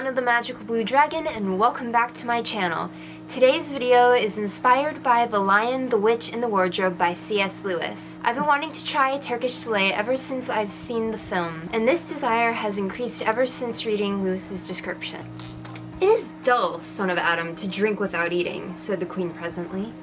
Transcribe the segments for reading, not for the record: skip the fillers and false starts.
Briana the Magical Blue Dragon, and welcome back to my channel. Today's video is inspired by The Lion, the Witch, and the Wardrobe by C.S. Lewis. I've been wanting to try Turkish Delight ever since I've seen the film, and this desire has increased ever since reading Lewis's description. "It is dull, son of Adam, to drink without eating," said the Queen presently.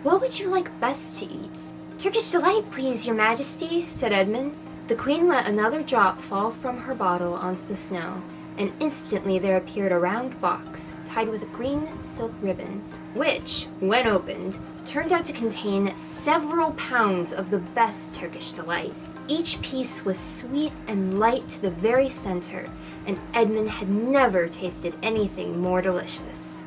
"What would you like best to eat?" "Turkish Delight, please, your Majesty," said Edmund. The Queen let another drop fall from her bottle onto the snow, and instantly there appeared a round box tied with a green silk ribbon, which, when opened, turned out to contain several pounds of the best Turkish Delight. Each piece was sweet and light to the very center, and Edmund had never tasted anything more delicious.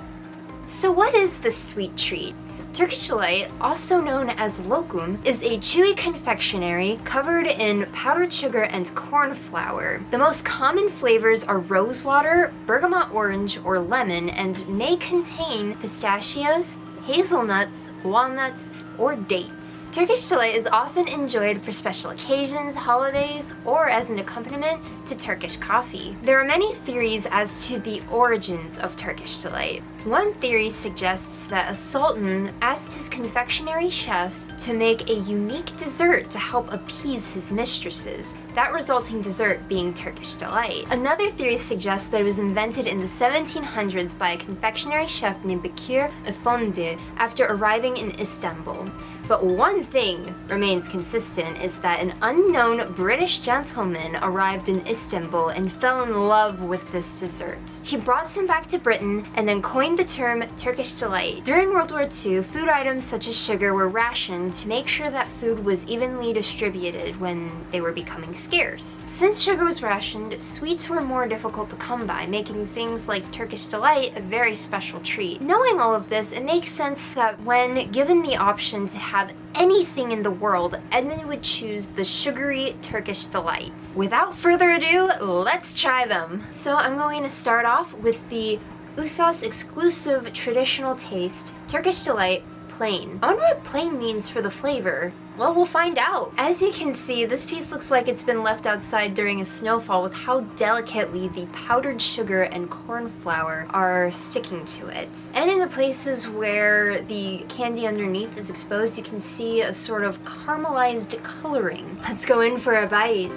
So what is this sweet treat? Turkish Delight, also known as lokum, is a chewy confectionery covered in powdered sugar and corn flour. The most common flavors are rosewater, bergamot orange, or lemon, and may contain pistachios, hazelnuts, walnuts, or dates. Turkish Delight is often enjoyed for special occasions, holidays, or as an accompaniment to Turkish coffee. There are many theories as to the origins of Turkish Delight. One theory suggests that a sultan asked his confectionery chefs to make a unique dessert to help appease his mistresses, that resulting dessert being Turkish Delight. Another theory suggests that it was invented in the 1700s by a confectionery chef named Bekir Efendi after arriving in Istanbul. But one thing remains consistent is that an unknown British gentleman arrived in Istanbul and fell in love with this dessert. He brought some back to Britain and then coined the term Turkish Delight. During World War II, food items such as sugar were rationed to make sure that food was evenly distributed when they were becoming scarce. Since sugar was rationed, sweets were more difficult to come by, making things like Turkish Delight a very special treat. Knowing all of this, it makes sense that when given the option to have anything in the world, Edmund would choose the sugary Turkish Delight. Without further ado, let's try them. So I'm going to start off with the Usos exclusive traditional taste Turkish Delight plain. I wonder what plain means for the flavor. Well, we'll find out. As you can see, this piece looks like it's been left outside during a snowfall with how delicately the powdered sugar and corn flour are sticking to it. And in the places where the candy underneath is exposed, you can see a sort of caramelized coloring. Let's go in for a bite.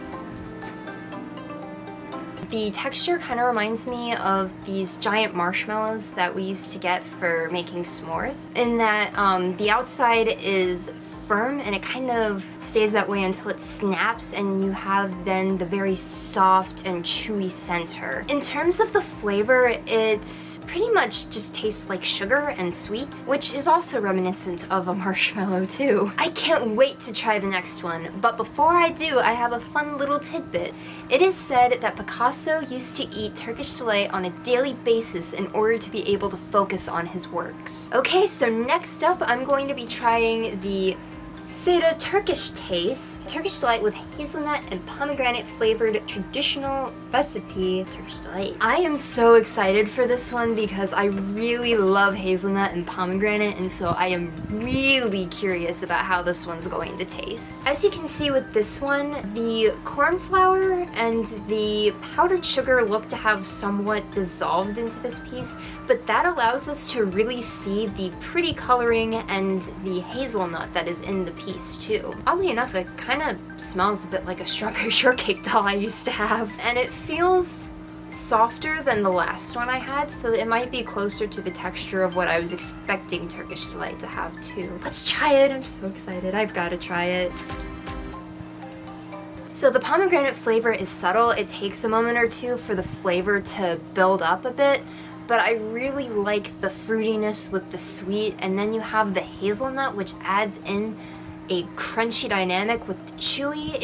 The texture kind of reminds me of these giant marshmallows that we used to get for making s'mores, in that the outside is firm and it kind of stays that way until it snaps, and you have then the very soft and chewy center. In terms of the flavor, it's pretty much just tastes like sugar and sweet, which is also reminiscent of a marshmallow too. I can't wait to try the next one, but before I do, I have a fun little tidbit. It is said that Picasso used to eat Turkish Delight on a daily basis in order to be able to focus on his works. Okay, so next up I'm going to be trying the Seda Turkish taste, Turkish Delight with hazelnut and pomegranate flavored traditional recipe Turkish Delight. I am so excited for this one because I really love hazelnut and pomegranate, and so I am really curious about how this one's going to taste. As you can see with this one, the corn flour and the powdered sugar look to have somewhat dissolved into this piece, but that allows us to really see the pretty coloring and the hazelnut that is in the piece too. Oddly enough, it kind of smells a bit like a strawberry shortcake doll I used to have, and it feels softer than the last one I had, so it might be closer to the texture of what I was expecting Turkish Delight to have too. Let's try it. I'm so excited. I've got to try it. So the pomegranate flavor is subtle. It takes a moment or two for the flavor to build up a bit, but I really like the fruitiness with the sweet, and then you have the hazelnut, which adds in a crunchy dynamic with the chewy.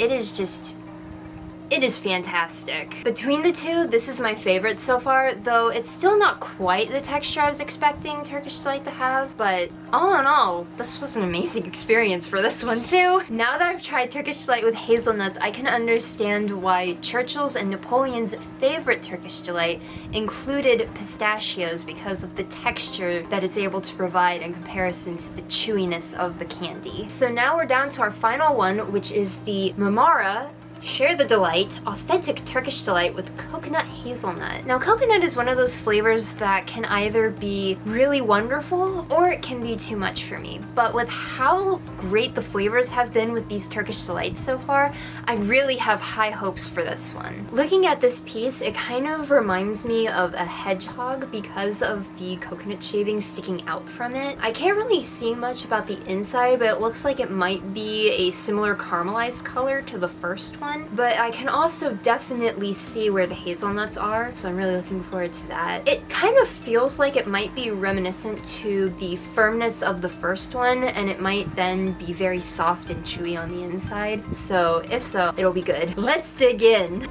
It is fantastic. Between the two, this is my favorite so far, though it's still not quite the texture I was expecting Turkish Delight to have, but all in all, this was an amazing experience for this one too. Now that I've tried Turkish Delight with hazelnuts, I can understand why Churchill's and Napoleon's favorite Turkish Delight included pistachios, because of the texture that it's able to provide in comparison to the chewiness of the candy. So now we're down to our final one, which is the Marmara Share the delight, authentic Turkish delight with coconut hazelnut. Now, coconut is one of those flavors that can either be really wonderful or it can be too much for me. But with how great the flavors have been with these Turkish delights so far, I really have high hopes for this one. Looking at this piece, it kind of reminds me of a hedgehog because of the coconut shavings sticking out from it. I can't really see much about the inside, but it looks like it might be a similar caramelized color to the first one. But I can also definitely see where the hazelnuts are, so I'm really looking forward to that. It kind of feels like it might be reminiscent to the firmness of the first one, and it might then be very soft and chewy on the inside. So if so, it'll be good. Let's dig in.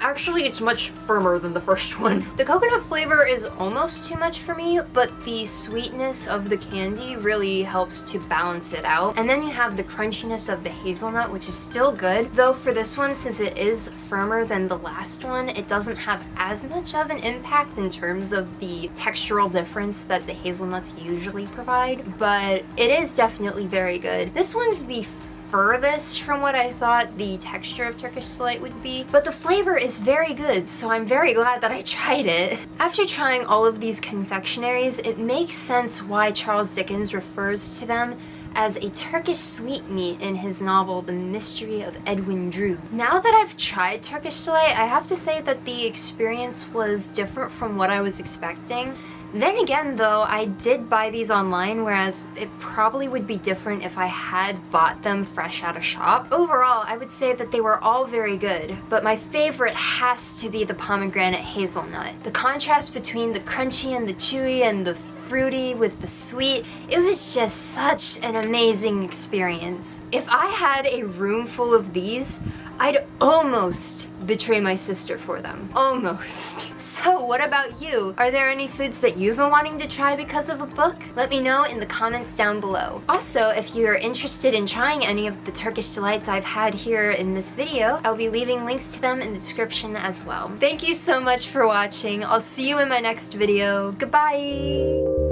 Actually, it's much firmer than the first one. The coconut flavor is almost too much for me, but the sweetness of the candy really helps to balance it out. And then you have the crunchiness of the hazelnut, which is still good. Though for this one, since it is firmer than the last one, it doesn't have as much of an impact in terms of the textural difference that the hazelnuts usually provide. But it is definitely very good. This one's the furthest from what I thought the texture of Turkish Delight would be, but the flavor is very good, so I'm very glad that I tried it. After trying all of these confectionaries, it makes sense why Charles Dickens refers to them as a Turkish sweetmeat in his novel The Mystery of Edwin Drood. Now that I've tried Turkish Delight, I have to say that the experience was different from what I was expecting. Then again though, I did buy these online, whereas it probably would be different if I had bought them fresh out of shop. Overall, I would say that they were all very good, but my favorite has to be the pomegranate hazelnut. The contrast between the crunchy and the chewy and the fruity with the sweet, it was just such an amazing experience. If I had a room full of these, I'd almost betray my sister for them. Almost. So what about you? Are there any foods that you've been wanting to try because of a book? Let me know in the comments down below. Also, if you're interested in trying any of the Turkish delights I've had here in this video, I'll be leaving links to them in the description as well. Thank you so much for watching. I'll see you in my next video. Goodbye!